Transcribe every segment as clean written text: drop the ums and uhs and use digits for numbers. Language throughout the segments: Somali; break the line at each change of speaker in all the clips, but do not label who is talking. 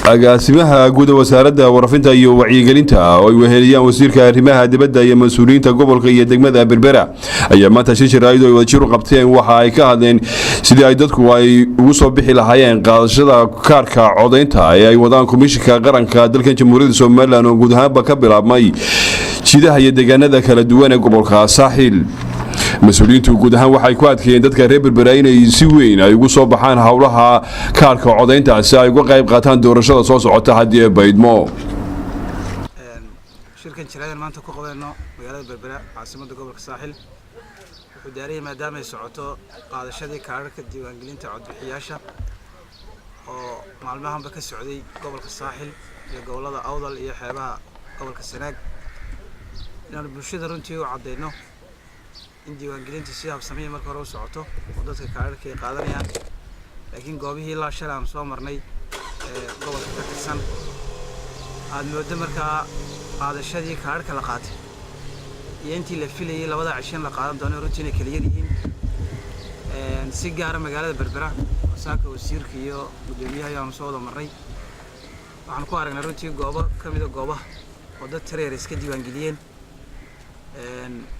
agaasimaha guud wasaaradda warafinta iyo wacyigelinta oo ay weheliyaan wasiirka arrimaha dibadda iyo mas'uuliyiinta gobolka iyo degmada Berbera ayaa maanta shir ay wajir qabteen waxa ay ka hadleen sidii ay dadku ay ugu soo bixi lahaayeen qaadashada kaarka codeynta ee ay wadaan komishanka qaranka dalka Jamhuuriyadda Soomaaliland oo guud ahaan ka bilaabmay jidaha iyo deegaanada kala duwan ee gobolka Saaxil مسؤولينtu guud ahaan waxay ku adkeeyeen dadka reer Berbera inay si weyn ay ugu soo baxaan hawlaha kaarka codeynta si ay uga qayb qaataan doorashada soo socota hadii ay baydmo
shirkan jiraayeen maanta ku qabanayno magaalada Berbera caasimadda gobolka Saaxil wuxuu daaray maadaama ay socoto qaadashadii kaararka diiwaangelinta codbixiyaasha oo maalmahanba ka socday gobolka Saaxil iyo gobolada Awdal iyo xeebaha gobolka Sanaag inaan bulshada runtii u cadeyno in diiwaangelinta si habsamay marka hore u socoto oo dadka kaararka ay qaadanayaan laakiin goobihii la shalaam soo marnay gobolka ka tirsan aad moodo markaa qaadashadii kaararka la qaatay iyo intii la filayay labada cishan la qaadan doono runtii kala yihiin si gaar ah magaalada Berbera saaka wasiirka iyo gudoomiyaha ayaan soo wada marnay waxaan ku aragnay runtii goobo kamid ah goobaha oo dad tireer iska diiwaangeliyeen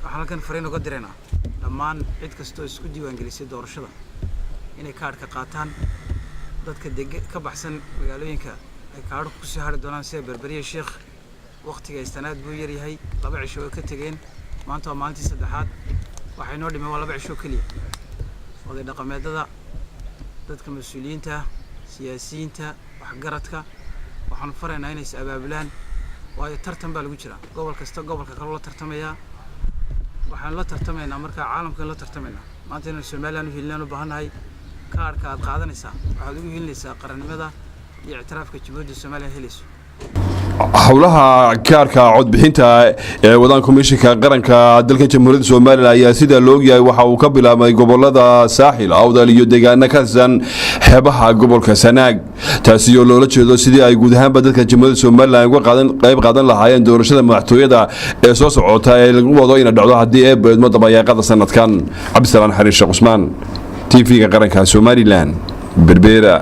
waxaan kan fariin uga direynaa dhammaan cid kastoo isku diiwaangelisay doorashada inay kaarka qaataan dadka ka baxsan magaalooyinka ay kaarku ku soo hari doonaan sida Berberiya Sheekh waqtiga istanaad buu yar yahay laba cisho oo ka tageen maanta waa maalintii saddexaad waxay noo dhimay waa laba cisho kaliya wada dhaqameedada dadka mas'uuliyiinta siyaasiyiinta waxgaradka waxaan faraynaa inay is abaabulaan waayo tartan baa lagu jira gobol kasta gobolka kale la tartamaya waxaan la tartamaynaa marka caalamka la tartamaynaa maanta in Soomaaliland u helnaan u baahanahay kaarka aad qaadanaysaa waxaad ugu helinaysaa qarannimada iyo ictiraafka Jamhuuriyadda Soomaaliya helayso
hawlaha kaarka codbixinta ee wadaan komishanka qaranka dalka Jamhuuriyadda Soomaaliland ayaa sida loo yahay waxa uu ka bilaabmay gobolada Saaxil Awdal iyo deegaanada ka tirsan xeebaha gobolka Sanaag taasi oo loola jeedo sidii ay guud ahaan dadka Jamhuuriyadda Soomaaliland uga qayb qaadan lahaayeen doorashada madaxtooyada ee soo socota ee lagu wado in dhacdo hadii ay baydmo dabayaaqada sanadkan Cabdi Salaan Xariir Sheekh Usmaan TV-ga qaranka Soomaaliland Berbera